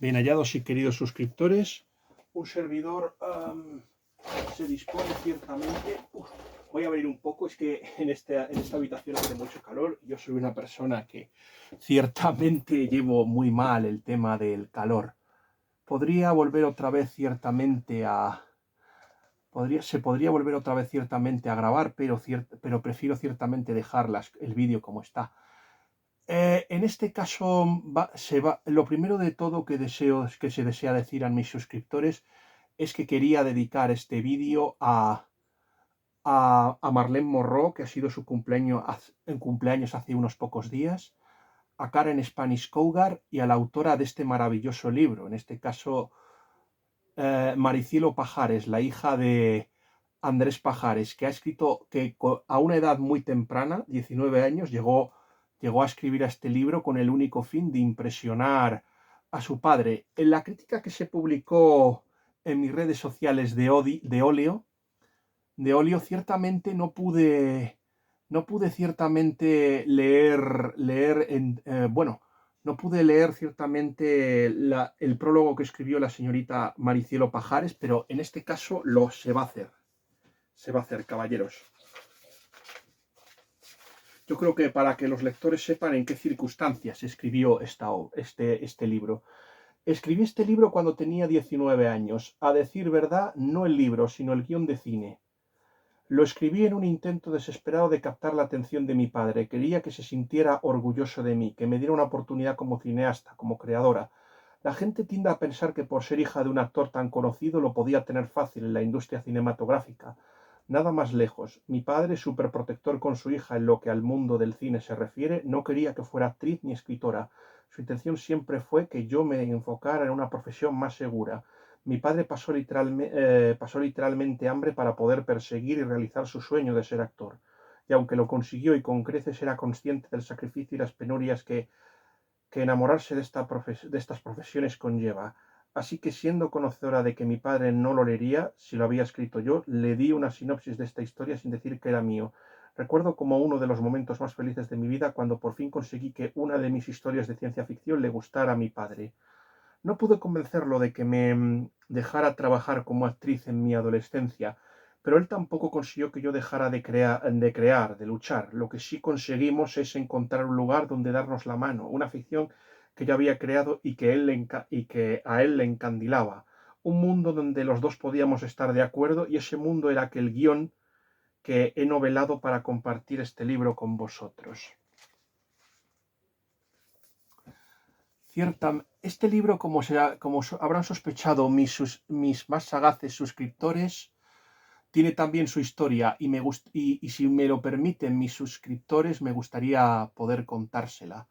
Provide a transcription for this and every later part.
Bien hallados y queridos suscriptores, un servidor se dispone ciertamente. Voy a abrir un poco, es que en esta habitación hace mucho calor. Yo soy una persona que ciertamente llevo muy mal el tema del calor. Podría volver otra vez ciertamente a... se podría volver otra vez ciertamente a grabar, pero prefiero ciertamente dejar el vídeo como está. En este caso, lo primero de todo que se desea decir a mis suscriptores es que quería dedicar este vídeo a Marlene Morrow, que ha sido su cumpleaños hace unos pocos días, a Karen Spanish Cougar y a la autora de este maravilloso libro, en este caso Maricielo Pajares, la hija de Andrés Pajares, que ha escrito, que a una edad muy temprana, 19 años, llegó a escribir este libro con el único fin de impresionar a su padre. En la crítica que se publicó en mis redes sociales de Olio, ciertamente no pude ciertamente no pude leer ciertamente el prólogo que escribió la señorita Maricielo Pajares, pero en este caso se va a hacer. Se va a hacer, caballeros. Yo creo que para que los lectores sepan en qué circunstancias escribió este libro. Escribí este libro cuando tenía 19 años. A decir verdad, no el libro, sino el guión de cine. Lo escribí en un intento desesperado de captar la atención de mi padre. Quería que se sintiera orgulloso de mí, que me diera una oportunidad como cineasta, como creadora. La gente tiende a pensar que por ser hija de un actor tan conocido lo podía tener fácil en la industria cinematográfica. Nada más lejos. Mi padre, superprotector con su hija en lo que al mundo del cine se refiere, no quería que fuera actriz ni escritora. Su intención siempre fue que yo me enfocara en una profesión más segura. Mi padre pasó literalmente hambre para poder perseguir y realizar su sueño de ser actor. Y aunque lo consiguió y con creces, era consciente del sacrificio y las penurias que enamorarse de estas profesiones conlleva. Así que, siendo conocedora de que mi padre no lo leería si lo había escrito yo, le di una sinopsis de esta historia sin decir que era mío. Recuerdo como uno de los momentos más felices de mi vida cuando por fin conseguí que una de mis historias de ciencia ficción le gustara a mi padre. No pude convencerlo de que me dejara trabajar como actriz en mi adolescencia, pero él tampoco consiguió que yo dejara de luchar. Lo que sí conseguimos es encontrar un lugar donde darnos la mano, una ficción que yo había creado y que a él le encandilaba. Un mundo donde los dos podíamos estar de acuerdo, y ese mundo era aquel guión que he novelado para compartir este libro con vosotros. Este libro, como habrán sospechado mis más sagaces suscriptores, tiene también su historia y si me lo permiten mis suscriptores, me gustaría poder contársela.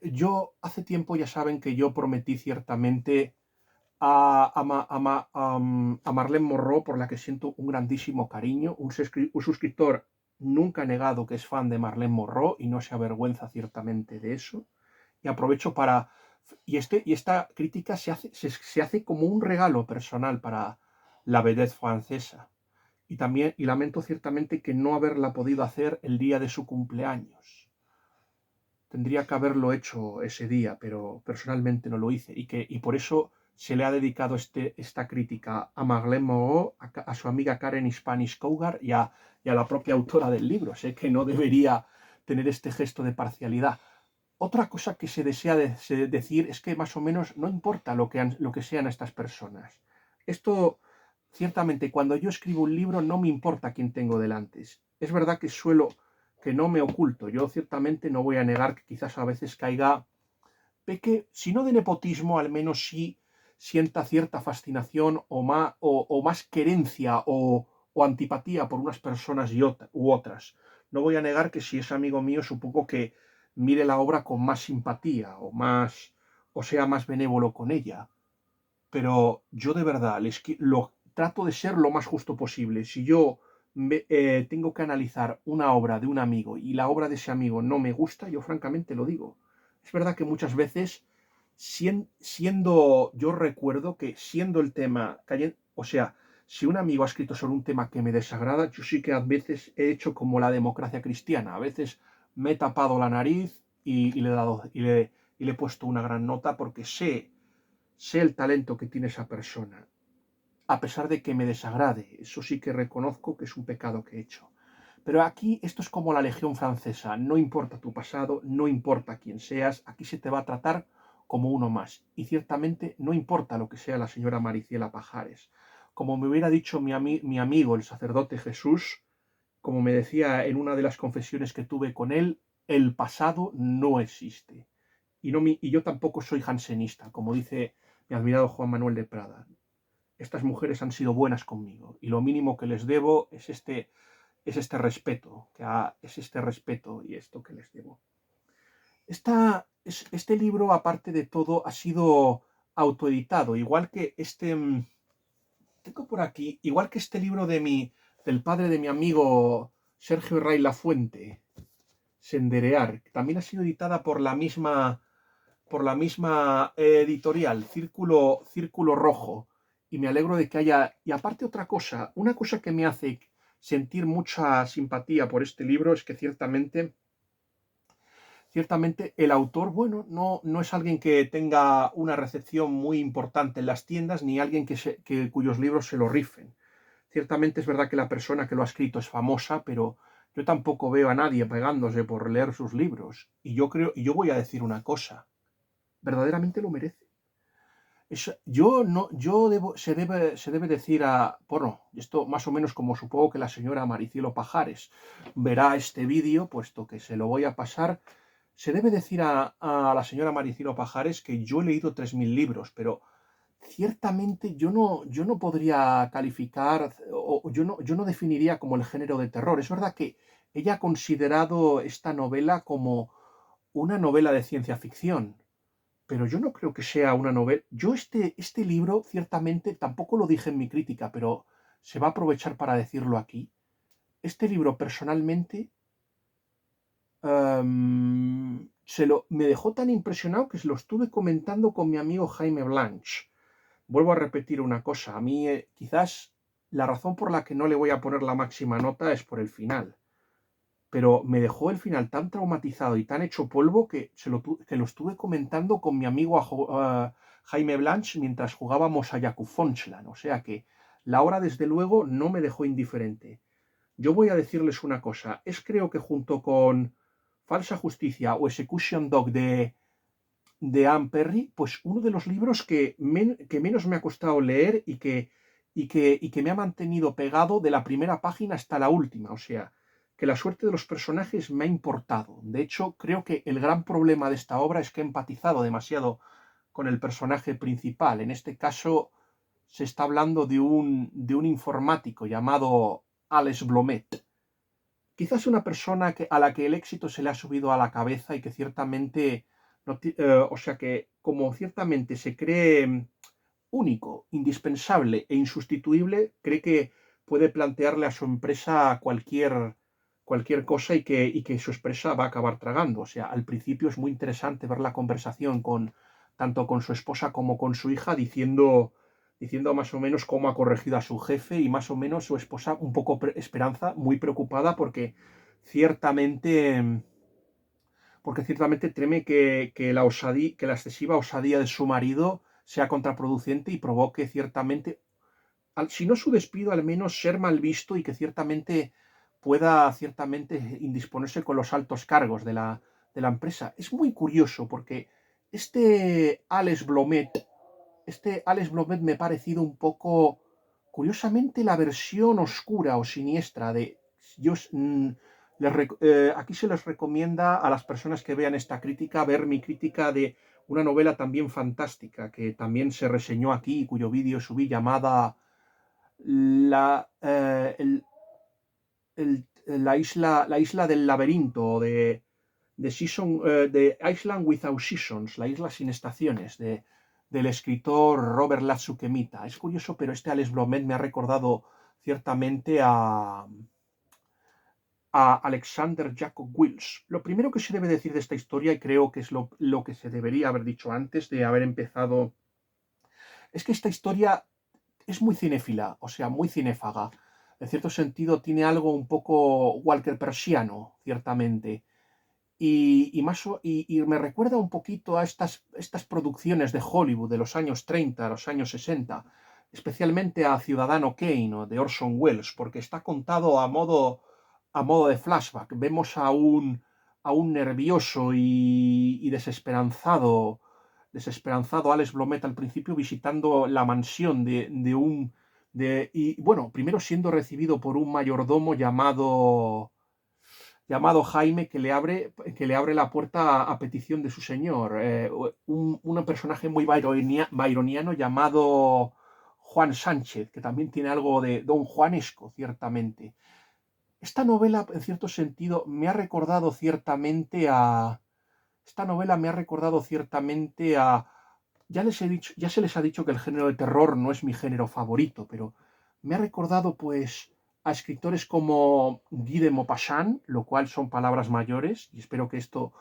Yo hace tiempo ya saben que yo prometí ciertamente a Marlene Morrow, por la que siento un grandísimo cariño. Un suscriptor nunca ha negado que es fan de Marlene Morrow y no se avergüenza ciertamente de eso. Y aprovecho para... Y esta crítica se hace como un regalo personal para la vedette francesa. Y lamento ciertamente que no haberla podido hacer el día de su cumpleaños. Tendría que haberlo hecho ese día, pero personalmente no lo hice. Y por eso se le ha dedicado esta crítica a Marlene Morrow, a su amiga Karen Spanish Cougar y a la propia autora del libro. Sé que no debería tener este gesto de parcialidad. Otra cosa que se desea decir es que más o menos no importa lo que sean estas personas. Esto, ciertamente, cuando yo escribo un libro no me importa quién tengo delante. Es verdad que no me oculto. Yo ciertamente no voy a negar que quizás a veces caiga, si no de nepotismo, al menos sí sienta cierta fascinación o más querencia o antipatía por unas personas u otras. No voy a negar que si es amigo mío, supongo que mire la obra con más simpatía o sea más benévolo con ella. Pero yo de verdad trato de ser lo más justo posible. Si yo tengo que analizar una obra de un amigo y la obra de ese amigo no me gusta, yo francamente lo digo. Es verdad que muchas veces, yo recuerdo que siendo el tema, o sea, si un amigo ha escrito sobre un tema que me desagrada, yo sí que a veces he hecho como la democracia cristiana. A veces me he tapado la nariz y le y le he puesto una gran nota porque sé el talento que tiene esa persona, a pesar de que me desagrade. Eso sí que reconozco que es un pecado que he hecho. Pero aquí esto es como la Legión Francesa, no importa tu pasado, no importa quién seas, aquí se te va a tratar como uno más. Y ciertamente no importa lo que sea la señora Mariciela Pajares. Como me hubiera dicho mi amigo, el sacerdote Jesús, como me decía en una de las confesiones que tuve con él, el pasado no existe. Y yo tampoco soy jansenista, como dice mi admirado Juan Manuel de Prada. Estas mujeres han sido buenas conmigo y lo mínimo que les debo es este respeto y esto que les debo. Este libro, aparte de todo, ha sido autoeditado, igual que tengo por aquí, igual que este libro del padre de mi amigo Sergio Ray Lafuente, Senderear, que también ha sido editada por la misma editorial, Círculo Rojo, y me alegro de que haya. Y aparte una cosa que me hace sentir mucha simpatía por este libro es que ciertamente el autor, bueno, no es alguien que tenga una recepción muy importante en las tiendas, ni alguien cuyos libros se lo rifen. Ciertamente es verdad que la persona que lo ha escrito es famosa, pero yo tampoco veo a nadie pegándose por leer sus libros. Y yo voy a decir una cosa, verdaderamente lo merece. Yo no, yo debo, se debe decir bueno, esto más o menos como supongo que la señora Maricielo Pajares verá este vídeo, puesto que se lo voy a pasar, se debe decir a la señora Maricielo Pajares que yo he leído 3.000 libros, pero ciertamente yo no podría calificar, o yo no definiría como el género de terror. Es verdad que ella ha considerado esta novela como una novela de ciencia ficción, pero yo no creo que sea una novela. Este libro, ciertamente, tampoco lo dije en mi crítica, pero se va a aprovechar para decirlo aquí. Este libro, personalmente, me dejó tan impresionado que se lo estuve comentando con mi amigo Jaime Blanch. Vuelvo a repetir una cosa. A mí, quizás, la razón por la que no le voy a poner la máxima nota es por el final. Pero me dejó el final tan traumatizado y tan hecho polvo que lo estuve comentando con mi amigo Jaime Blanch mientras jugábamos a Jakub Fonchland. O sea que la hora, desde luego, no me dejó indiferente. Yo voy a decirles una cosa. Creo que junto con Falsa Justicia o Execution Dog de Anne Perry, pues uno de los libros que menos me ha costado leer y que me ha mantenido pegado de la primera página hasta la última. O sea, que la suerte de los personajes me ha importado. De hecho, creo que el gran problema de esta obra es que he empatizado demasiado con el personaje principal. En este caso, se está hablando de un informático llamado Alex Blomet. Quizás una persona a la que el éxito se le ha subido a la cabeza y que ciertamente, o sea que como ciertamente se cree único, indispensable e insustituible, cree que puede plantearle a su empresa cualquier cosa y que su empresa va a acabar tragando. O sea, al principio es muy interesante ver la conversación tanto con su esposa como con su hija diciendo más o menos cómo ha corregido a su jefe y más o menos su esposa un poco Esperanza, muy preocupada ciertamente, porque ciertamente teme que la excesiva osadía de su marido sea contraproducente y provoque ciertamente, si no su despido, al menos ser mal visto y que ciertamente pueda ciertamente indisponerse con los altos cargos de la empresa. Es muy curioso porque este Alex Blomet me ha parecido un poco, curiosamente, la versión oscura o siniestra de. Yo, aquí se les recomienda a las personas que vean esta crítica ver mi crítica de una novela también fantástica que también se reseñó aquí, cuyo vídeo subí, llamada la, la isla del laberinto de Island Without Seasons, la isla sin estaciones, del escritor Robert Latsukemita. Es curioso, pero este Alex Blomet me ha recordado ciertamente a Alexander Jacob Wills. Lo primero que se debe decir de esta historia, y creo que es lo que se debería haber dicho antes de haber empezado, es que esta historia es muy cinéfila, o sea, muy cinéfaga. En cierto sentido, tiene algo un poco Walker Persiano, ciertamente. y me recuerda un poquito a estas producciones de Hollywood de los años 30, los años 60, especialmente a Ciudadano Kane o de Orson Welles, porque está contado a modo de flashback. Vemos a un nervioso y desesperanzado Alex Blomet al principio visitando la mansión de un... y bueno, primero siendo recibido por un mayordomo llamado Jaime que le abre la puerta a petición de su señor. Un personaje muy byroniano llamado Juan Sánchez, que también tiene algo de Don Juanesco, ciertamente. Esta novela, en cierto sentido, me ha recordado ciertamente a... Esta novela me ha recordado ciertamente a... Ya se les ha dicho que el género de terror no es mi género favorito, pero me ha recordado pues a escritores como Guy de Maupassant, lo cual son palabras mayores, y espero que esto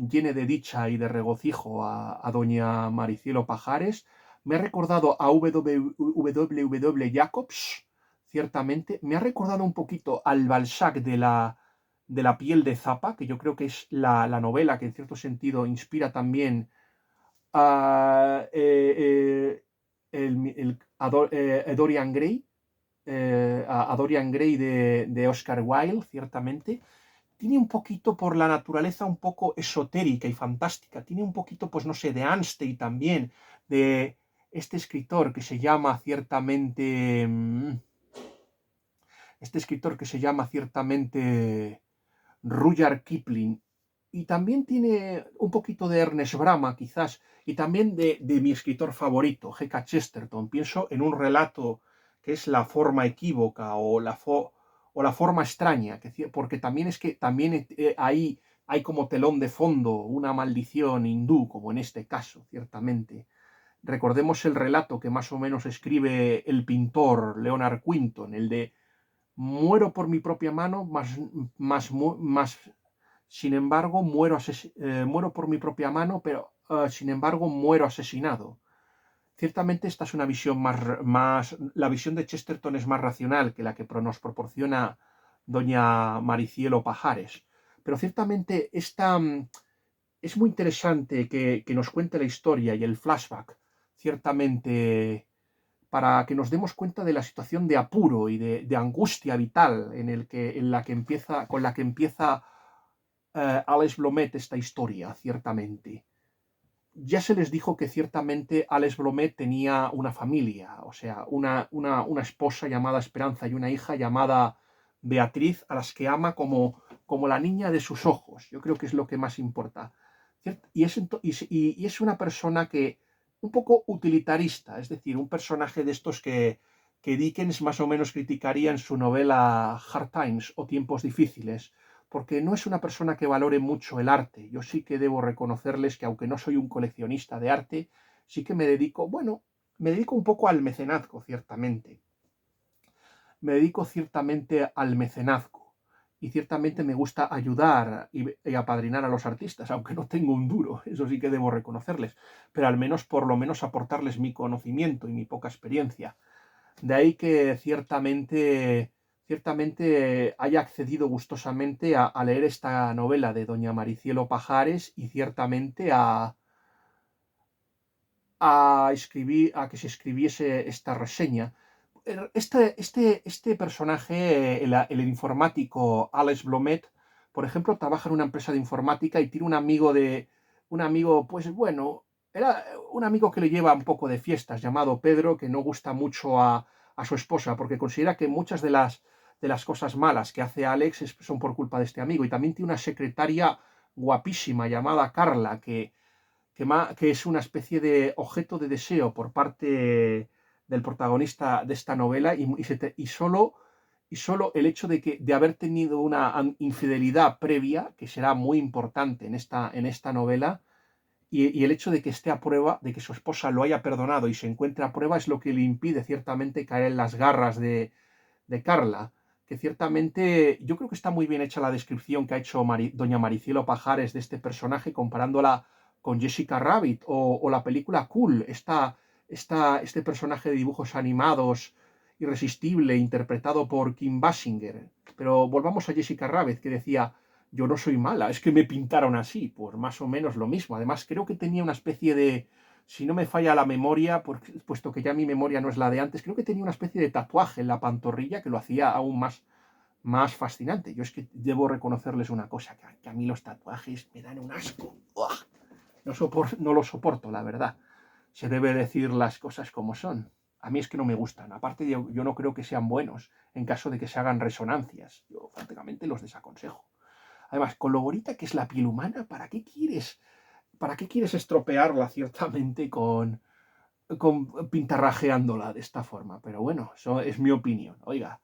llene de dicha y de regocijo a doña Maricielo Pajares. Me ha recordado a W. Jacobs, ciertamente. Me ha recordado un poquito al Balzac de la piel de Zapa, que yo creo que es la novela que en cierto sentido inspira también a, a Dorian Gray, a Dorian Gray de Oscar Wilde, ciertamente. Tiene un poquito por la naturaleza un poco esotérica y fantástica. Tiene un poquito, pues no sé, de Anstey también, de este escritor que se llama ciertamente... Este escritor que se llama ciertamente Rudyard Kipling, y también tiene un poquito de Ernest Brama, quizás, y también de mi escritor favorito, G.K. Chesterton. Pienso en un relato que es La forma equívoca o la forma extraña, porque también es que también ahí hay como telón de fondo una maldición hindú, como en este caso, ciertamente. Recordemos el relato que más o menos escribe el pintor Leonard Quinton, el de muero por mi propia mano, más sin embargo, muero por mi propia mano, pero sin embargo muero asesinado. Ciertamente esta es una visión la visión de Chesterton es más racional que la que nos proporciona doña Maricielo Pajares. Pero ciertamente es muy interesante que nos cuente la historia y el flashback, ciertamente para que nos demos cuenta de la situación de apuro y de angustia vital con la que empieza Alex Blomet esta historia, ciertamente. Ya se les dijo que ciertamente Alex Blomet tenía una familia, o sea, una esposa llamada Esperanza y una hija llamada Beatriz, a las que ama como la niña de sus ojos. Yo creo que es lo que más importa. Y es una persona que un poco utilitarista, es decir, un personaje de estos que Dickens más o menos criticaría en su novela Hard Times o Tiempos Difíciles, porque no es una persona que valore mucho el arte. Yo sí que debo reconocerles que aunque no soy un coleccionista de arte, sí que me dedico un poco al mecenazgo, ciertamente. Me dedico ciertamente al mecenazgo y ciertamente me gusta ayudar y apadrinar a los artistas, aunque no tengo un duro, eso sí que debo reconocerles, pero al menos por lo menos aportarles mi conocimiento y mi poca experiencia. De ahí que ciertamente haya accedido gustosamente a leer esta novela de doña Maricielo Pajares y ciertamente a que se escribiese esta reseña. Este personaje, el informático Alex Blomet, por ejemplo, trabaja en una empresa de informática y tiene un amigo, pues bueno, era un amigo que le lleva un poco de fiestas, llamado Pedro, que no gusta mucho a su esposa, porque considera que muchas de las cosas malas que hace Alex son por culpa de este amigo. Y también tiene una secretaria guapísima llamada Carla, que es una especie de objeto de deseo por parte del protagonista de esta novela y solo el hecho de haber tenido una infidelidad previa, que será muy importante en esta novela, y el hecho de que esté a prueba, de que su esposa lo haya perdonado y se encuentre a prueba, es lo que le impide ciertamente caer en las garras de Carla, que ciertamente yo creo que está muy bien hecha la descripción que ha hecho doña Maricielo Pajares de este personaje, comparándola con Jessica Rabbit o la película Cool, este personaje de dibujos animados irresistible, interpretado por Kim Basinger. Pero volvamos a Jessica Rabbit, que decía, yo no soy mala, es que me pintaron así, pues más o menos lo mismo. Además, creo que tenía una especie de, si no me falla la memoria, puesto que ya mi memoria no es la de antes, creo que tenía una especie de tatuaje en la pantorrilla que lo hacía aún más fascinante. Yo es que debo reconocerles una cosa, que a mí los tatuajes me dan un asco. ¡Uah! No lo soporto, la verdad. Se debe decir las cosas como son. A mí es que no me gustan. Aparte, yo no creo que sean buenos en caso de que se hagan resonancias. Yo prácticamente los desaconsejo. Además, con lo bonita que es la piel humana, para qué quieres estropearla ciertamente con pintarrajeándola de esta forma? Pero bueno, eso es mi opinión. Oiga,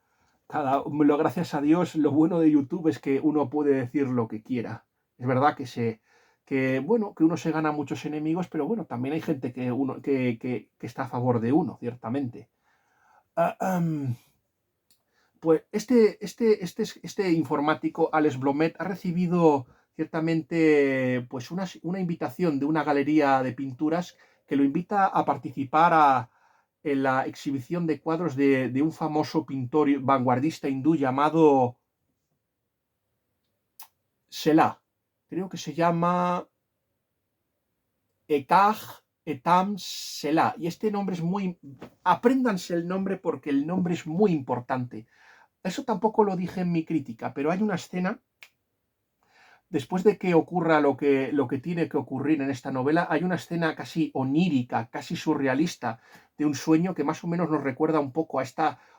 gracias a Dios, lo bueno de YouTube es que uno puede decir lo que quiera. Es verdad bueno, que uno se gana muchos enemigos, pero bueno, también hay gente que está a favor de uno, ciertamente. Ah, pues este informático, Alex Blomet, ha recibido ciertamente pues una invitación de una galería de pinturas que lo invita a participar en la exhibición de cuadros de un famoso pintor vanguardista hindú llamado Shelah. Creo que se llama Ekaj Etam Selah. Y este nombre es muy... Apréndanse el nombre porque el nombre es muy importante. Eso tampoco lo dije en mi crítica, pero hay una escena, después de que ocurra lo que tiene que ocurrir en esta novela, hay una escena casi onírica, casi surrealista, de un sueño que más o menos nos recuerda un poco a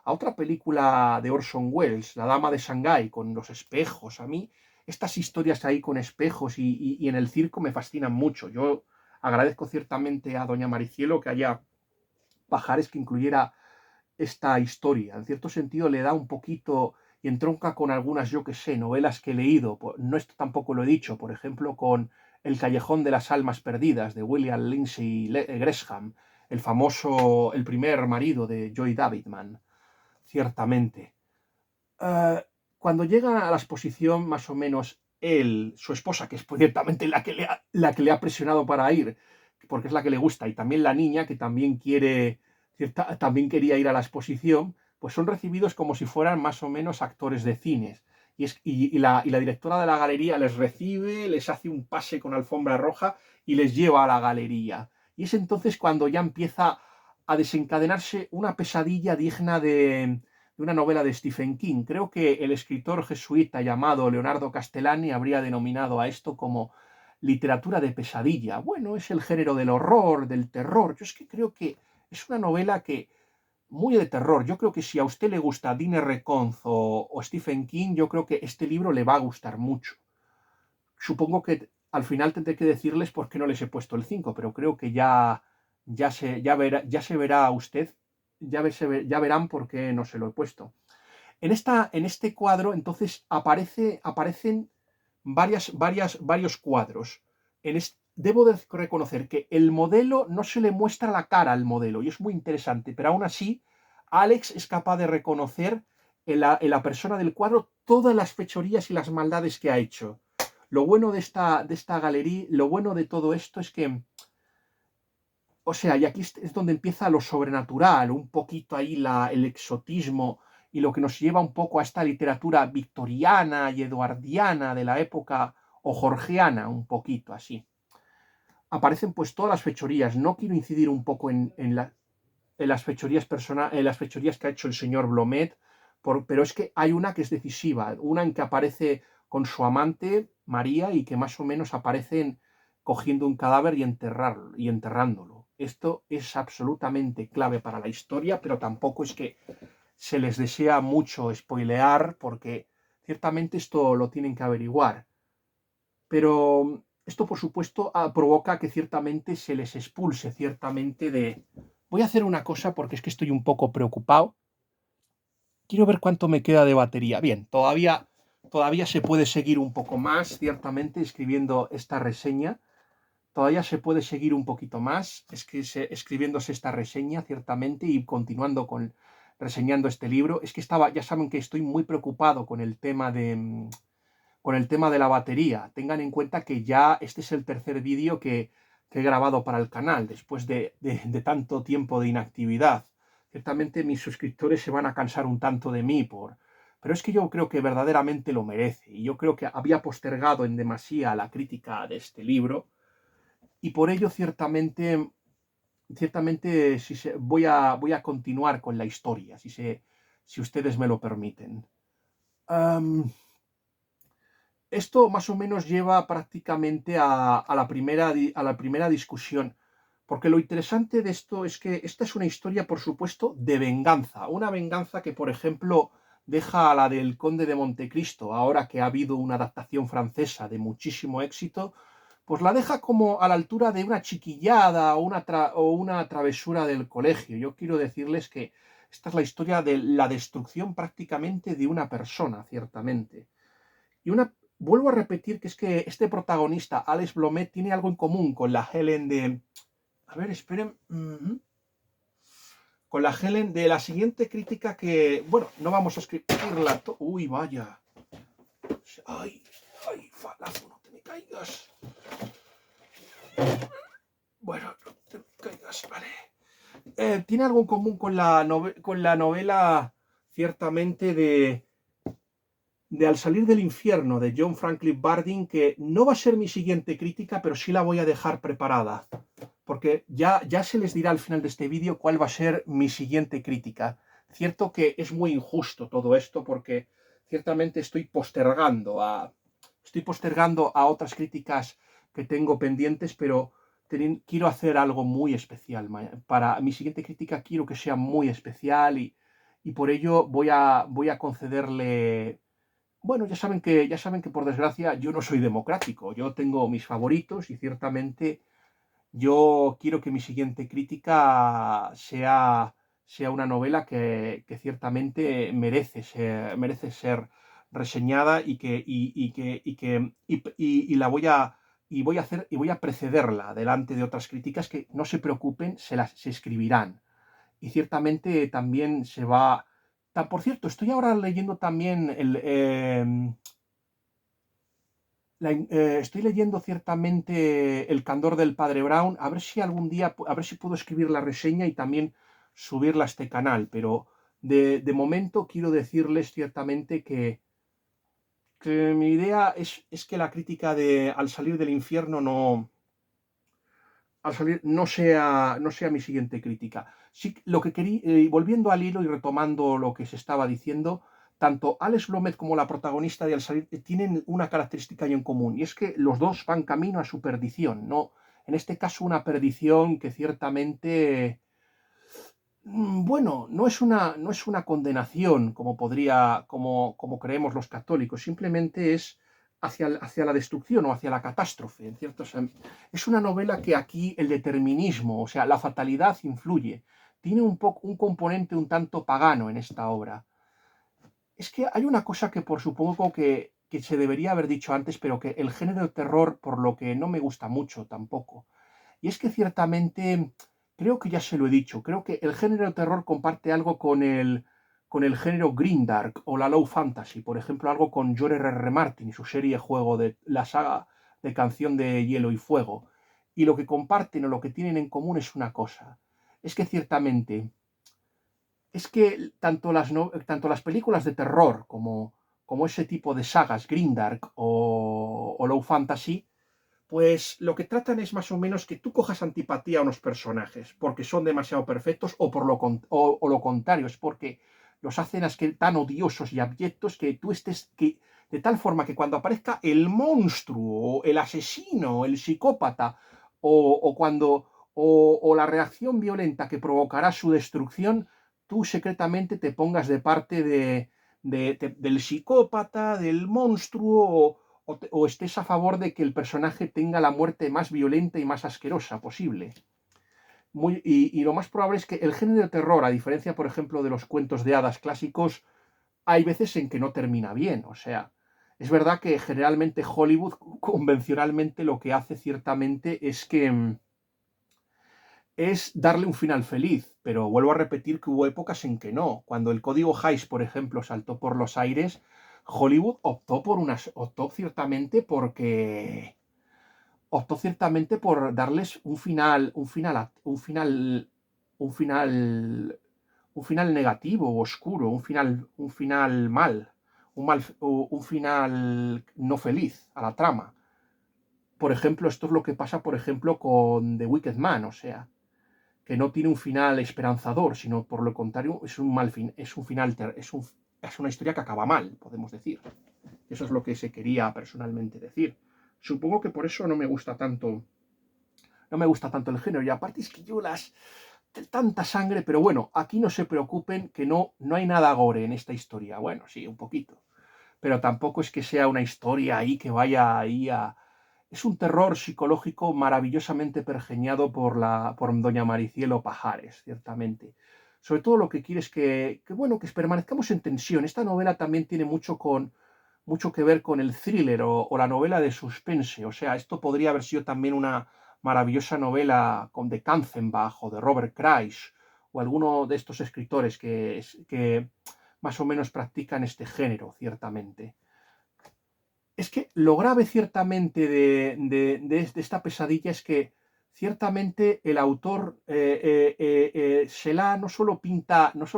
otra película de Orson Welles, La Dama de Shanghái, con los espejos. A mí, estas historias ahí con espejos y en el circo me fascinan mucho. Yo agradezco ciertamente a doña Maricielo que haya pajares que incluyera esta historia. En cierto sentido le da un poquito y entronca con algunas, yo que sé, novelas que he leído. No, esto tampoco lo he dicho, por ejemplo, con El Callejón de las Almas Perdidas de William Lindsay Gresham, el primer marido de Joy Davidman, ciertamente. Cuando llegan a la exposición, más o menos su esposa, que es ciertamente la que le ha presionado para ir, porque es la que le gusta, y también la niña, que también quería ir a la exposición, pues son recibidos como si fueran más o menos actores de cines. Y la directora de la galería les recibe, les hace un pase con alfombra roja y les lleva a la galería. Y es entonces cuando ya empieza a desencadenarse una pesadilla digna de una novela de Stephen King. Creo que el escritor jesuita llamado Leonardo Castellani habría denominado a esto como literatura de pesadilla. Bueno, es el género del horror, del terror. Yo es que creo que es una novela que muy de terror. Yo creo que si a usted le gusta Dean R. Koontz o Stephen King, yo creo que este libro le va a gustar mucho. Supongo que al final tendré que decirles por qué no les he puesto el 5, pero creo que ya se verá usted, ya verán por qué no se lo he puesto. En este cuadro, entonces, aparecen varios cuadros. Debo de reconocer que el modelo no se le muestra la cara al modelo, y es muy interesante, pero aún así, Alex es capaz de reconocer en la persona del cuadro todas las fechorías y las maldades que ha hecho. Lo bueno de esta galería, lo bueno de todo esto es que, o sea, y aquí es donde empieza lo sobrenatural, un poquito ahí el exotismo y lo que nos lleva un poco a esta literatura victoriana y eduardiana de la época, o georgiana, un poquito así. Aparecen pues todas las fechorías. No quiero incidir un poco en las fechorías que ha hecho el señor Blomet, pero es que hay una que es decisiva, una en que aparece con su amante María y que más o menos aparecen cogiendo un cadáver y enterrándolo. Esto es absolutamente clave para la historia, pero tampoco es que se les desea mucho spoilear, porque ciertamente esto lo tienen que averiguar. Pero esto, por supuesto, provoca que ciertamente se les expulse, ciertamente de... Voy a hacer una cosa porque es que estoy un poco preocupado. Quiero ver cuánto me queda de batería. Bien, todavía se puede seguir un poco más, ciertamente, escribiendo esta reseña. Todavía se puede seguir un poquito más escribiéndose esta reseña, ciertamente, y continuando reseñando este libro. Es que ya saben que estoy muy preocupado con el tema de la batería. Tengan en cuenta que ya este es el tercer vídeo que he grabado para el canal, después de tanto tiempo de inactividad. Ciertamente mis suscriptores se van a cansar un tanto de mí pero es que yo creo que verdaderamente lo merece. Y yo creo que había postergado en demasía la crítica de este libro y por ello ciertamente voy a continuar con la historia, si ustedes me lo permiten. Am, Esto más o menos lleva prácticamente a la primera discusión, porque lo interesante de esto es que esta es una historia, por supuesto, de venganza, una venganza que, por ejemplo, deja a la del Conde de Montecristo, ahora que ha habido una adaptación francesa de muchísimo éxito, pues la deja como a la altura de una chiquillada o una travesura del colegio. Yo quiero decirles que esta es la historia de la destrucción prácticamente de una persona, ciertamente. Y vuelvo a repetir que es que este protagonista, Alex Blomet, tiene algo en común con la Helen de... A ver, esperen. Con la Helen de la siguiente crítica que... Bueno, no vamos a escribirla... Uy, vaya. Ay, ay, falazo, no te me caigas. Bueno, no te me caigas, vale. Tiene algo en común con con la novela, ciertamente, de Al salir del infierno, de John Franklin Bardeen, que no va a ser mi siguiente crítica, pero sí la voy a dejar preparada, porque ya se les dirá al final de este vídeo cuál va a ser mi siguiente crítica. Cierto que es muy injusto todo esto, porque ciertamente estoy postergando a otras críticas que tengo pendientes, pero quiero hacer algo muy especial. Para mi siguiente crítica quiero que sea muy especial y por ello voy a concederle. Bueno, ya saben que por desgracia yo no soy democrático, yo tengo mis favoritos y ciertamente yo quiero que mi siguiente crítica sea una novela que ciertamente merece ser reseñada y la voy a precederla delante de otras críticas que no se preocupen, se escribirán. Y ciertamente también se va. Por cierto, estoy ahora leyendo también estoy leyendo ciertamente El candor del padre Brown, a ver si algún día, a ver si puedo escribir la reseña y también subirla a este canal, pero de momento quiero decirles ciertamente que mi idea es que la crítica de Al salir del infierno no sea mi siguiente crítica. Sí, lo que quería, volviendo al hilo y retomando lo que se estaba diciendo, tanto Alex Blomet como la protagonista de Al salir tienen una característica en común, y es que los dos van camino a su perdición, ¿no? En este caso, una perdición que ciertamente, bueno, no es una condenación como creemos los católicos, simplemente es hacia la destrucción o hacia la catástrofe, en cierto sentido. Es una novela que aquí el determinismo, o sea, la fatalidad influye. Tiene un componente un tanto pagano en esta obra. Es que hay una cosa que por supongo que se debería haber dicho antes, pero que el género de terror, por lo que no me gusta mucho tampoco. Y es que ciertamente, creo que ya se lo he dicho, creo que el género de terror comparte algo con el género Grimdark o la low fantasy, por ejemplo, algo con George R. Martin y su serie juego de la saga de Canción de Hielo y Fuego. Y lo que comparten o lo que tienen en común es una cosa, es que ciertamente, es que tanto las películas de terror como ese tipo de sagas Grimdark o low fantasy, pues lo que tratan es más o menos que tú cojas antipatía a unos personajes porque son demasiado perfectos o lo contrario, es porque los hacen tan odiosos y abyectos que tú de tal forma que cuando aparezca el monstruo, el asesino, el psicópata o o la reacción violenta que provocará su destrucción, tú secretamente te pongas de parte del psicópata, del monstruo o estés a favor de que el personaje tenga la muerte más violenta y más asquerosa posible. Y lo más probable es que el género de terror, a diferencia, por ejemplo, de los cuentos de hadas clásicos, hay veces en que no termina bien. O sea, es verdad que generalmente Hollywood, convencionalmente, lo que hace ciertamente es darle un final feliz, pero vuelvo a repetir que hubo épocas en que no. Cuando el código Hays, por ejemplo, saltó por los aires, Hollywood optó ciertamente por darles un final un final negativo o oscuro, un final mal, un final no feliz a la trama. Por ejemplo, esto es lo que pasa, por ejemplo, con The Wicked Man, o sea, que no tiene un final esperanzador, sino por lo contrario, es un mal fin, es un final, es una historia que acaba mal, podemos decir. Eso es lo que se quería personalmente decir. Supongo que por eso no me gusta tanto el género. Y aparte es que yo tanta sangre, pero bueno, aquí no se preocupen que no hay nada gore en esta historia. Bueno, sí, un poquito. Pero tampoco es que sea una historia ahí que vaya ahí a... Es un terror psicológico maravillosamente pergeñado por doña Maricielo Pajares, ciertamente. Sobre todo lo que quiere es bueno, que permanezcamos en tensión. Esta novela también tiene mucho que ver con el thriller o la novela de suspense. O sea, esto podría haber sido también una maravillosa novela de Katzenbach o de Robert Kreis o alguno de estos escritores que más o menos practican este género, ciertamente. Es que lo grave ciertamente de esta pesadilla es que ciertamente el autor Shelah no solo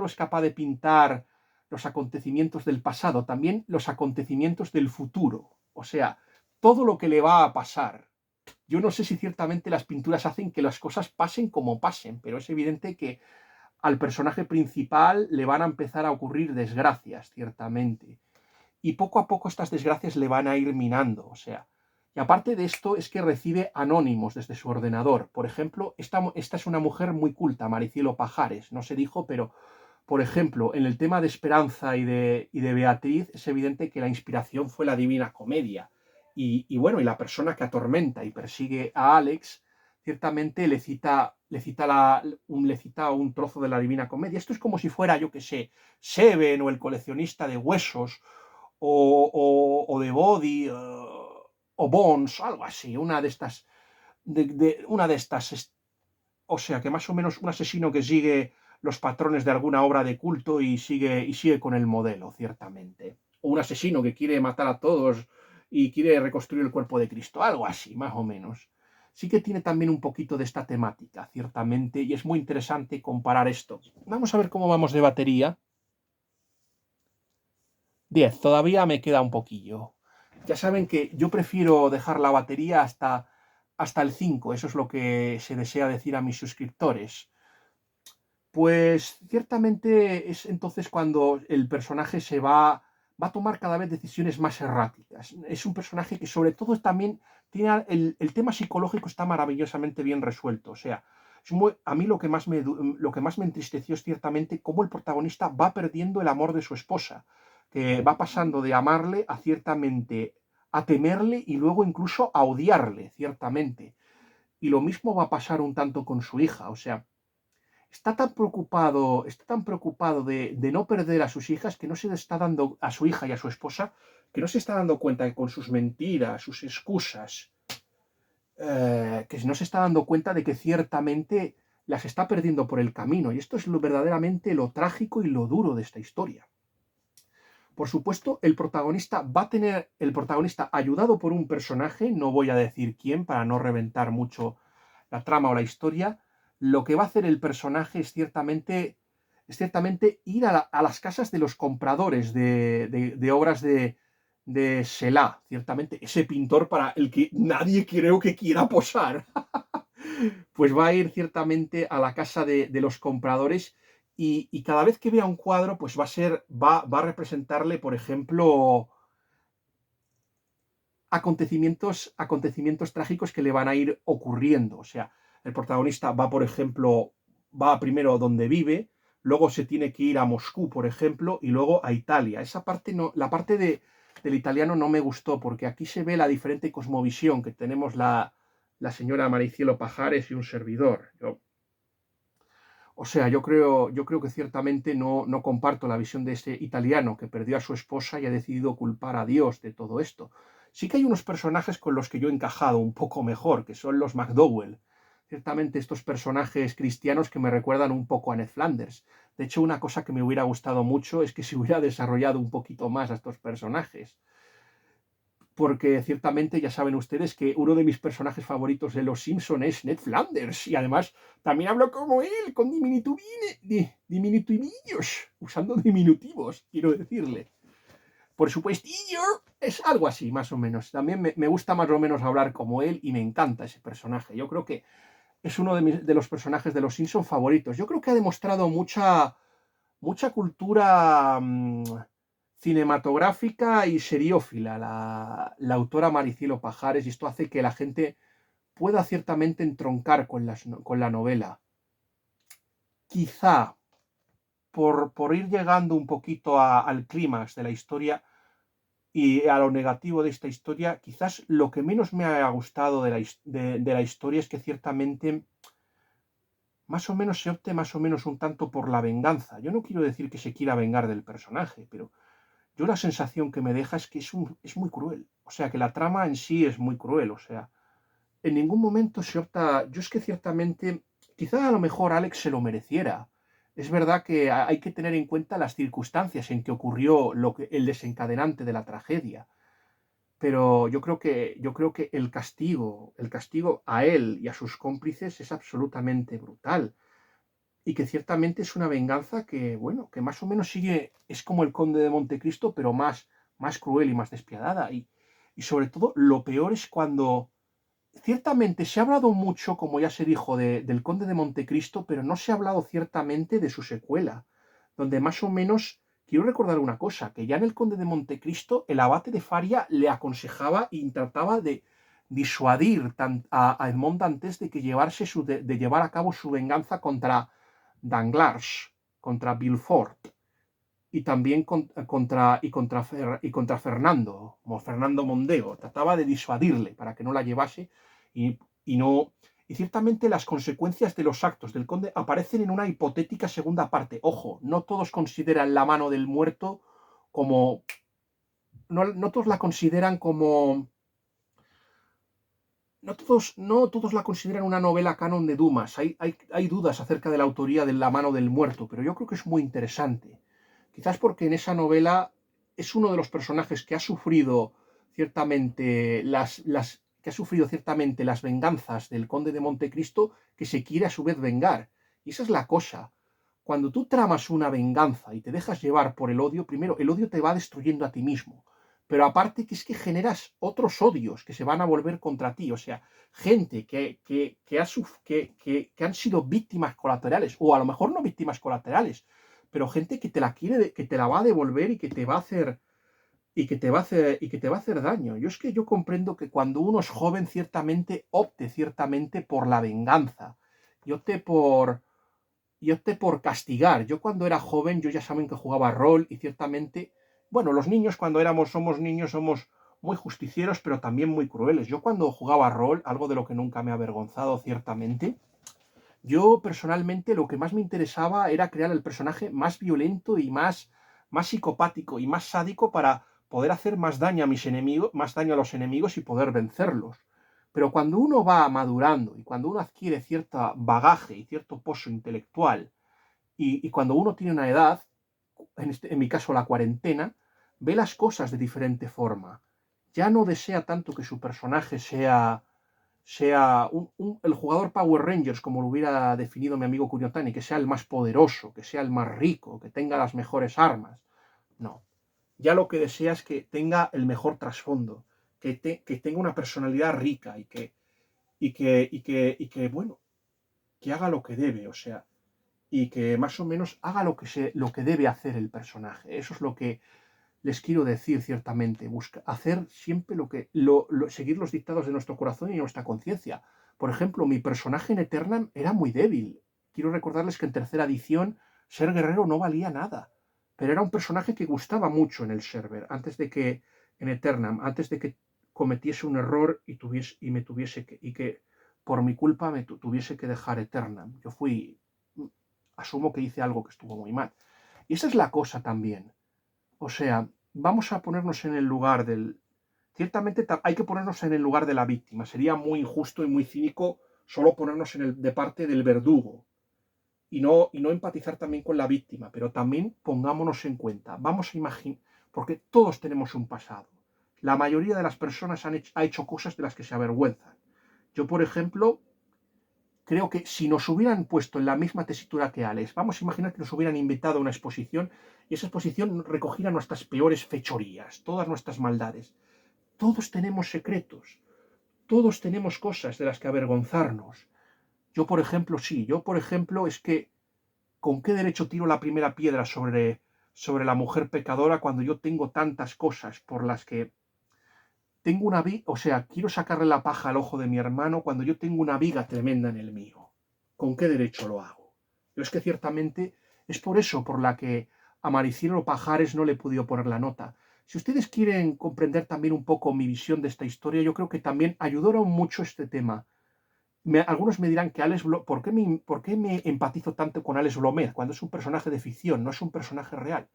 es capaz de pintar los acontecimientos del pasado, también los acontecimientos del futuro. O sea, todo lo que le va a pasar. Yo no sé si ciertamente las pinturas hacen que las cosas pasen como pasen, pero es evidente que al personaje principal le van a empezar a ocurrir desgracias, ciertamente. Y poco a poco estas desgracias le van a ir minando, o sea. Y aparte de esto es que recibe anónimos desde su ordenador. Por ejemplo, esta es una mujer muy culta, Maricielo Pajares, no se dijo, pero por ejemplo, en el tema de Esperanza y de Beatriz, es evidente que la inspiración fue la Divina Comedia. Bueno, y la persona que atormenta y persigue a Alex, ciertamente le cita un trozo de la Divina Comedia. Esto es como si fuera, yo que sé, Seven o el coleccionista de huesos o de Body o Bones, algo así, una de estas, o sea, que más o menos un asesino que sigue los patrones de alguna obra de culto y sigue con el modelo, ciertamente. O un asesino que quiere matar a todos y quiere reconstruir el cuerpo de Cristo, algo así, más o menos. Sí que tiene también un poquito de esta temática, ciertamente, y es muy interesante comparar esto. Vamos a ver cómo vamos de batería. 10, todavía me queda un poquillo. Ya saben que yo prefiero dejar la batería hasta el 5, eso es lo que se desea decir a mis suscriptores. Pues ciertamente es entonces cuando el personaje va a tomar cada vez decisiones más erráticas. Es un personaje que sobre todo también tiene el tema psicológico está maravillosamente bien resuelto. O sea, a mí lo que más me entristeció es ciertamente cómo el protagonista va perdiendo el amor de su esposa, que va pasando de amarle a ciertamente a temerle y luego incluso a odiarle, ciertamente. Y lo mismo va a pasar un tanto con su hija. O sea, está tan preocupado de no perder a sus hijas que no se le está dando a su hija y a su esposa, que no se está dando cuenta que con sus mentiras, sus excusas, que no se está dando cuenta de que ciertamente las está perdiendo por el camino. Y esto es verdaderamente lo trágico y lo duro de esta historia. Por supuesto, el protagonista ayudado por un personaje, no voy a decir quién para no reventar mucho la trama o la historia, lo que va a hacer el personaje es ciertamente ir a las casas de los compradores de obras de Shelah, ciertamente ese pintor para el que nadie creo que quiera posar. Pues va a ir ciertamente a la casa de los compradores y cada vez que vea un cuadro, pues va a representarle, por ejemplo, acontecimientos trágicos que le van a ir ocurriendo. O sea, el protagonista por ejemplo, va primero donde vive, luego se tiene que ir a Moscú, por ejemplo, y luego a Italia. Esa parte no, la parte del italiano no me gustó, porque aquí se ve la diferente cosmovisión que tenemos la señora Maricielo Pajares y un servidor. O sea, yo creo que ciertamente no comparto la visión de este italiano que perdió a su esposa y ha decidido culpar a Dios de todo esto. Sí que hay unos personajes con los que yo he encajado un poco mejor, que son los McDowell. Ciertamente estos personajes cristianos que me recuerdan un poco a Ned Flanders. De hecho, una cosa que me hubiera gustado mucho es que se hubiera desarrollado un poquito más a estos personajes. porque ciertamente ya saben ustedes que uno de mis personajes favoritos de Los Simpson es Ned Flanders, y además también hablo como él, con diminutivillos, usando diminutivos, quiero decirle. Por supuestillo, es algo así, más o menos. También me gusta más o menos hablar como él y me encanta ese personaje. Yo creo que es uno de los personajes de Los Simpson favoritos. Yo creo que ha demostrado mucha cultura cinematográfica y seriófila la autora Maricielo Pajares, y esto hace que la gente pueda ciertamente entroncar con la novela. Quizá por ir llegando un poquito al clímax de la historia y a lo negativo de esta historia, quizás lo que menos me ha gustado de la historia es que ciertamente más o menos se opte más o menos un tanto por la venganza. Yo no quiero decir que se quiera vengar del personaje, pero yo la sensación que me deja es que es muy cruel. O sea, que la trama en sí es muy cruel. O sea, en ningún momento se opta. Yo es que ciertamente, quizá a lo mejor Alex se lo mereciera. Es verdad que hay que tener en cuenta las circunstancias en que ocurrió el desencadenante de la tragedia. Pero yo creo que el castigo a él y a sus cómplices es absolutamente brutal. Y que ciertamente es una venganza que, bueno, que más o menos es como el Conde de Montecristo, pero más cruel y más despiadada. Y sobre todo, lo peor es cuando, ciertamente se ha hablado mucho, como ya se dijo, del Conde de Montecristo, pero no se ha hablado ciertamente de su secuela, donde más o menos, quiero recordar una cosa, que ya en el Conde de Montecristo el abate de Faria le aconsejaba y trataba de disuadir a Edmond Dantes de que de llevar a cabo su venganza contra Danglars, contra Villefort y también contra Fernando, como Fernando Mondego. Trataba de disuadirle para que no la llevase y no. Y ciertamente las consecuencias de los actos del conde aparecen en una hipotética segunda parte. Ojo, no todos consideran la mano del muerto como. No todos la consideran como. No todos la consideran una novela canon de Dumas. Hay dudas acerca de la autoría de La mano del muerto, pero yo creo que es muy interesante. Quizás porque en esa novela es uno de los personajes que ha sufrido ciertamente las venganzas del Conde de Montecristo, que se quiere a su vez vengar. Y esa es la cosa. Cuando tú tramas una venganza y te dejas llevar por el odio, primero el odio te va destruyendo a ti mismo. Pero aparte que es que generas otros odios que se van a volver contra ti. O sea, gente que han sido víctimas colaterales, o a lo mejor no víctimas colaterales, pero gente que te la va a devolver y que te va a hacer daño. Yo es que yo comprendo que cuando uno es joven opte ciertamente por la venganza y opte por castigar. Yo cuando era joven, yo ya saben que jugaba rol y ciertamente, bueno, los niños cuando somos niños somos muy justicieros, pero también muy crueles. Yo cuando jugaba rol, algo de lo que nunca me ha avergonzado ciertamente, yo personalmente lo que más me interesaba era crear el personaje más violento y más psicopático y más sádico para poder hacer más daño a mis enemigos, más daño a los enemigos y poder vencerlos. Pero cuando uno va madurando y cuando uno adquiere cierto bagaje y cierto pozo intelectual, y cuando uno tiene una edad, en mi caso la cuarentena, ve las cosas de diferente forma. Ya no desea tanto que su personaje sea el jugador Power Rangers, como lo hubiera definido mi amigo Curiotani, que sea el más poderoso, que sea el más rico, que tenga las mejores armas. No. Ya lo que desea es que tenga el mejor trasfondo, que tenga una personalidad rica y que, bueno, que haga lo que debe, o sea, y que más o menos haga lo que debe hacer el personaje. Eso es lo que les quiero decir ciertamente. Hacer siempre seguir los dictados de nuestro corazón y nuestra conciencia. Por ejemplo, mi personaje en Eternam era muy débil. Quiero recordarles que en tercera edición ser guerrero no valía nada. Pero era un personaje que gustaba mucho en el server, en Eternam, antes de que cometiese un error y que por mi culpa tuviese que dejar Eternam. Asumo que hice algo que estuvo muy mal. Y esa es la cosa también. O sea, vamos a ponernos en el lugar del. Ciertamente hay que ponernos en el lugar de la víctima. Sería muy injusto y muy cínico solo ponernos de parte del verdugo y no empatizar también con la víctima. Pero también pongámonos en cuenta. Vamos a imaginar, porque todos tenemos un pasado. La mayoría de las personas ha hecho cosas de las que se avergüenzan. Yo, por ejemplo, creo que si nos hubieran puesto en la misma tesitura que Alex, vamos a imaginar que nos hubieran invitado a una exposición y esa exposición recogiera nuestras peores fechorías, todas nuestras maldades. Todos tenemos secretos, todos tenemos cosas de las que avergonzarnos. Yo, por ejemplo, sí, yo, por ejemplo, es que ¿con qué derecho tiro la primera piedra sobre la mujer pecadora cuando yo tengo tantas cosas por las que tengo una viga, o sea, quiero sacarle la paja al ojo de mi hermano cuando yo tengo una viga tremenda en el mío? ¿Con qué derecho lo hago? Pero es que ciertamente es por eso por la que a Maricielo Pajares no le he podido poner la nota. Si ustedes quieren comprender también un poco mi visión de esta historia, yo creo que también ayudaron mucho este tema. Algunos me dirán que ¿por qué me empatizo tanto con Alex Blomet cuando es un personaje de ficción, no es un personaje real?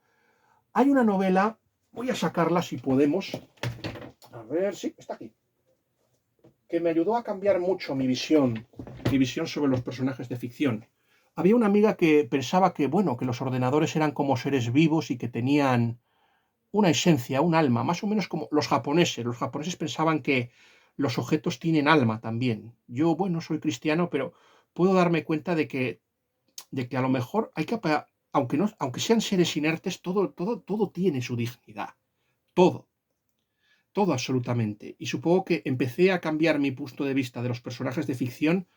Hay una novela, voy a sacarla si podemos, a ver, sí, está aquí, que me ayudó a cambiar mucho mi visión sobre los personajes de ficción. Había una amiga que pensaba que, bueno, que los ordenadores eran como seres vivos y que tenían una esencia, un alma, más o menos como los japoneses. Los japoneses pensaban que los objetos tienen alma también. Yo, bueno, soy cristiano, pero puedo darme cuenta de que a lo mejor hay que, aunque, no, aunque sean seres inertes, todo tiene su dignidad. Todo. Todo absolutamente. Y supongo que empecé a cambiar mi punto de vista de los personajes de ficción.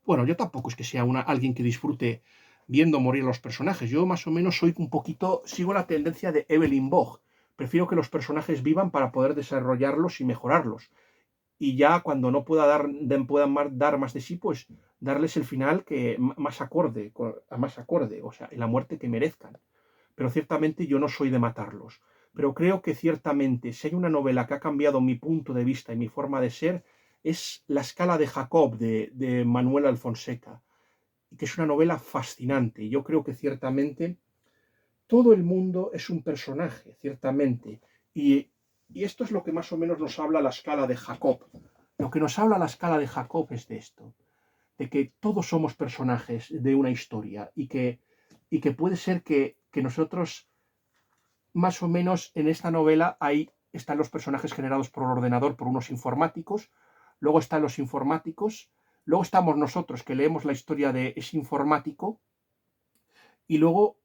Bueno, yo tampoco es que sea alguien que disfrute viendo morir a los personajes. Yo más o menos soy un poquito, sigo la tendencia de Evelyn Waugh. Prefiero que los personajes vivan para poder desarrollarlos y mejorarlos. Y ya cuando no puedan dar más de sí, pues darles el final que más acorde, o sea, en la muerte que merezcan. Pero ciertamente yo no soy de matarlos. Pero creo que ciertamente, si hay una novela que ha cambiado mi punto de vista y mi forma de ser, es La escala de Jacob de Manuel Alfonseca, que es una novela fascinante. Yo creo que ciertamente todo el mundo es un personaje, ciertamente. Y esto es lo que más o menos nos habla la escala de Jacob. Lo que nos habla la escala de Jacob es de esto, de que todos somos personajes de una historia y que puede ser que nosotros más o menos en esta novela están los personajes generados por ordenador por unos informáticos, luego están los informáticos, luego estamos nosotros que leemos la historia de ese informático y luego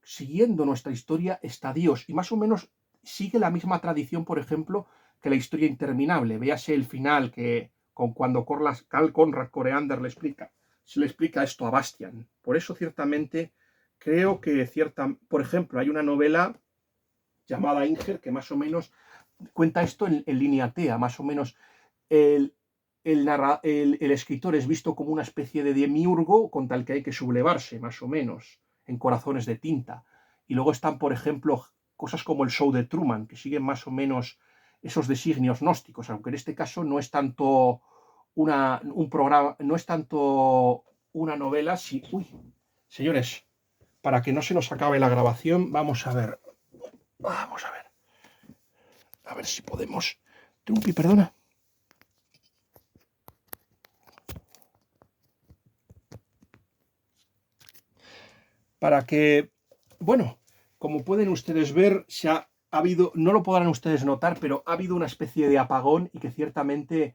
siguiendo nuestra historia está Dios y más o menos sigue la misma tradición, por ejemplo, que la historia interminable. Véase el final que cuando Carl Conrad Coreander se le explica esto a Bastian. Por eso ciertamente creo que por ejemplo, hay una novela llamada Inger, que más o menos cuenta esto en línea tea, más o menos el, el escritor es visto como una especie de demiurgo con tal que hay que sublevarse, más o menos, en Corazones de tinta. Y luego están, por ejemplo, cosas como el show de Truman, que siguen más o menos esos designios gnósticos, aunque en este caso no es tanto un programa, no es tanto una novela, si... Uy, señores, para que no se nos acabe la grabación, vamos a ver. Vamos a ver. A ver si podemos. Trumpi, perdona. Para que, bueno, como pueden ustedes ver, ha habido, no lo podrán ustedes notar, pero ha habido una especie de apagón y que ciertamente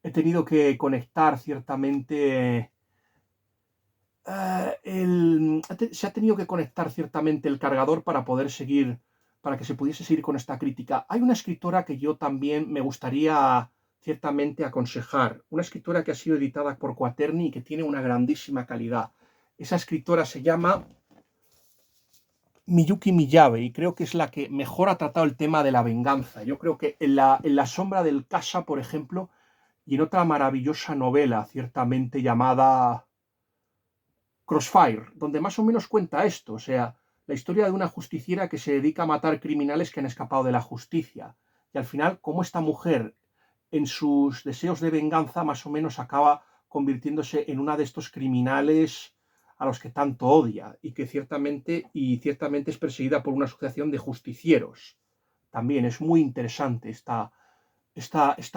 he tenido que conectar ciertamente. Se ha tenido que conectar ciertamente el cargador para poder seguir, para que se pudiese seguir con esta crítica. Hay una escritora que yo también me gustaría ciertamente aconsejar, una escritora que ha sido editada por Quaterni y que tiene una grandísima calidad. Esa escritora se llama Miyuki Miyabe y creo que es la que mejor ha tratado el tema de la venganza. Yo creo que en la sombra del Casa, por ejemplo, y en otra maravillosa novela, ciertamente llamada Crossfire, donde más o menos cuenta esto, o sea, la historia de una justiciera que se dedica a matar criminales que han escapado de la justicia. Y al final, cómo esta mujer, en sus deseos de venganza, más o menos acaba convirtiéndose en una de estos criminales a los que tanto odia y ciertamente es perseguida por una asociación de justicieros. También es muy interesante esta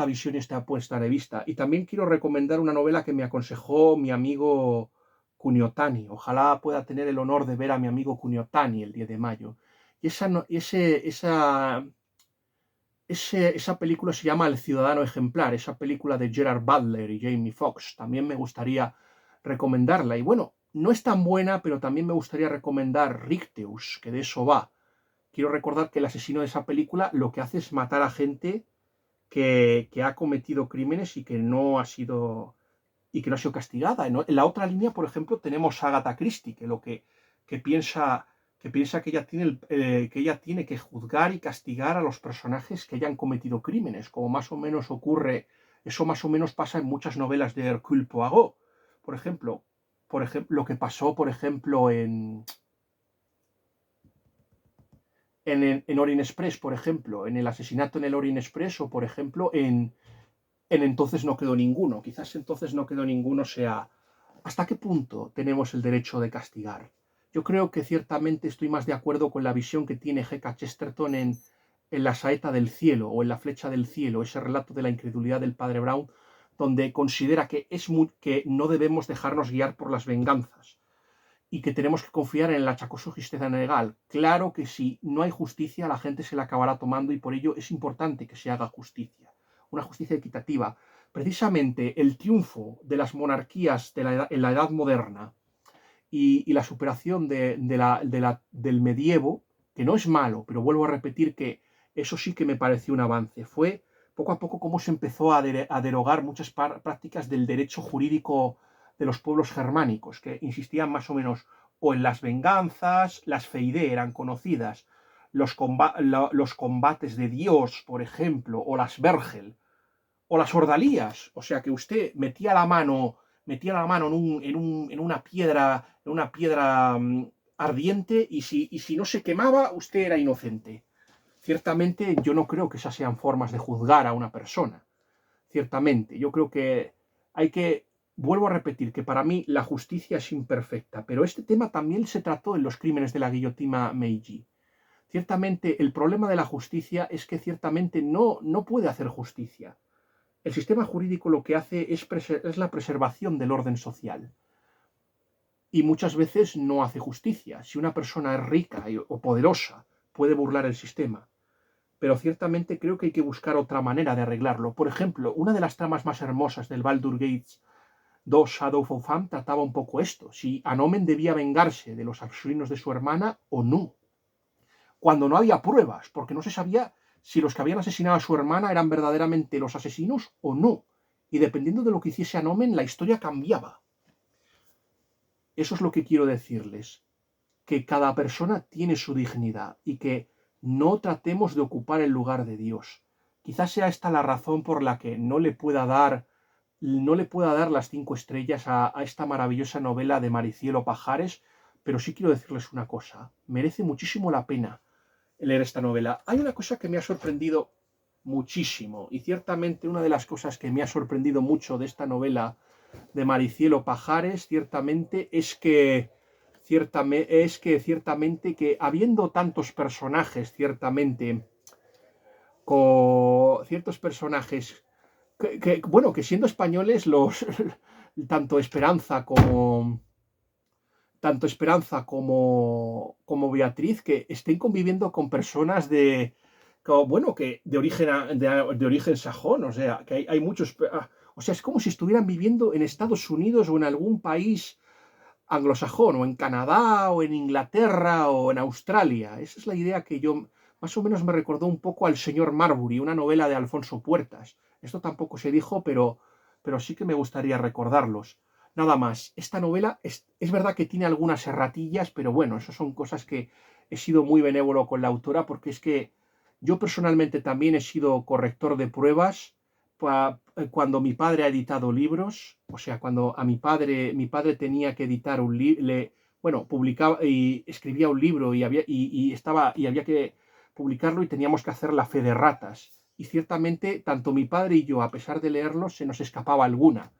visión y esta puesta de vista. Y también quiero recomendar una novela que me aconsejó mi amigo Cuniotani. Ojalá pueda tener el honor de ver a mi amigo Cuniotani el 10 de mayo. Y esa esa película se llama El Ciudadano Ejemplar, esa película de Gerard Butler y Jamie Foxx. También me gustaría recomendarla. Y bueno, no es tan buena, pero también me gustaría recomendar Ricteus, que de eso va. Quiero recordar que el asesino de esa película lo que hace es matar a gente que ha cometido crímenes y que no ha sido castigada. En la otra línea, por ejemplo, tenemos a Agatha Christie, que piensa que ella tiene que juzgar y castigar a los personajes que hayan cometido crímenes, como más o menos ocurre, eso más o menos pasa en muchas novelas de Hercule Poirot. Por ejemplo, lo que pasó, por ejemplo, en Orient Express, por ejemplo, en el asesinato en el Orient Express, o por ejemplo, en Entonces no quedó ninguno. Quizás Entonces no quedó ninguno sea ¿hasta qué punto tenemos el derecho de castigar? Yo creo que ciertamente estoy más de acuerdo con la visión que tiene G.K. Chesterton en La saeta del cielo o en La flecha del cielo, ese relato de la incredulidad del padre Brown, donde considera que no debemos dejarnos guiar por las venganzas y que tenemos que confiar en el achacoso justicia legal. Claro que si no hay justicia, la gente se la acabará tomando y por ello es importante que se haga justicia, una justicia equitativa. Precisamente el triunfo de las monarquías en la Edad Moderna y la superación del medievo, que no es malo, pero vuelvo a repetir que eso sí que me pareció un avance, fue poco a poco cómo se empezó a derogar muchas prácticas del derecho jurídico de los pueblos germánicos, que insistían más o menos o en las venganzas, las feide eran conocidas, los combates de Dios, por ejemplo, o las vergel, o las ordalías, o sea que usted metía la mano en una piedra ardiente y si no se quemaba, usted era inocente. Ciertamente yo no creo que esas sean formas de juzgar a una persona. Ciertamente, yo creo que vuelvo a repetir que para mí la justicia es imperfecta, pero este tema también se trató en los crímenes de la guillotina Meiji. Ciertamente el problema de la justicia es que ciertamente no puede hacer justicia. El sistema jurídico lo que hace es la preservación del orden social. Y muchas veces no hace justicia. Si una persona es rica o poderosa, puede burlar el sistema. Pero ciertamente creo que hay que buscar otra manera de arreglarlo. Por ejemplo, una de las tramas más hermosas del Baldur's Gate 2 Shadow of Am trataba un poco esto. Si Anomen debía vengarse de los asesinos de su hermana o no. Cuando no había pruebas, porque no se sabía si los que habían asesinado a su hermana eran verdaderamente los asesinos o no. Y dependiendo de lo que hiciese Anomen, la historia cambiaba. Eso es lo que quiero decirles, que cada persona tiene su dignidad y que no tratemos de ocupar el lugar de Dios. Quizás sea esta la razón por la que no le pueda dar las 5 estrellas a esta maravillosa novela de Maricielo Pajares, pero sí quiero decirles una cosa, merece muchísimo la pena leer esta novela. Hay una cosa que me ha sorprendido muchísimo, y ciertamente una de las cosas que me ha sorprendido mucho de esta novela de Maricielo Pajares, ciertamente, es que ciertamente que habiendo tantos personajes, ciertamente, con ciertos personajes bueno, que siendo españoles tanto Esperanza como Beatriz, que estén conviviendo con personas de origen sajón, o sea, que hay muchos, o sea, es como si estuvieran viviendo en Estados Unidos o en algún país anglosajón, o en Canadá, o en Inglaterra, o en Australia. Esa es la idea que yo, más o menos me recordó un poco al señor Marbury, una novela de Alfonso Puertas. Esto tampoco se dijo, pero sí que me gustaría recordarlos. Nada más, esta novela es verdad que tiene algunas erratillas, pero bueno, eso son cosas que he sido muy benévolo con la autora, porque es que yo personalmente también he sido corrector de pruebas cuando mi padre ha editado libros, o sea, cuando mi padre tenía que editar un libro, bueno, publicaba y escribía un libro y había que publicarlo y teníamos que hacer la fe de ratas. Y ciertamente, tanto mi padre y yo, a pesar de leerlos, se nos escapaba alguna.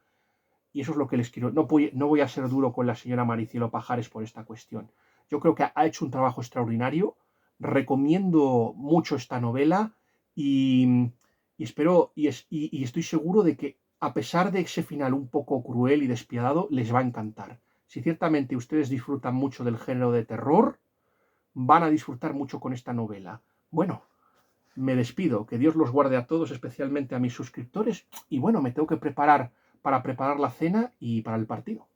Y eso es lo que les quiero. No voy a ser duro con la señora Maricielo Pajares por esta cuestión. Yo creo que ha hecho un trabajo extraordinario. Recomiendo mucho esta novela y espero y estoy seguro de que, a pesar de ese final un poco cruel y despiadado, les va a encantar. Si ciertamente ustedes disfrutan mucho del género de terror, van a disfrutar mucho con esta novela. Bueno, me despido. Que Dios los guarde a todos, especialmente a mis suscriptores. Y bueno, me tengo que preparar para preparar la cena y para el partido.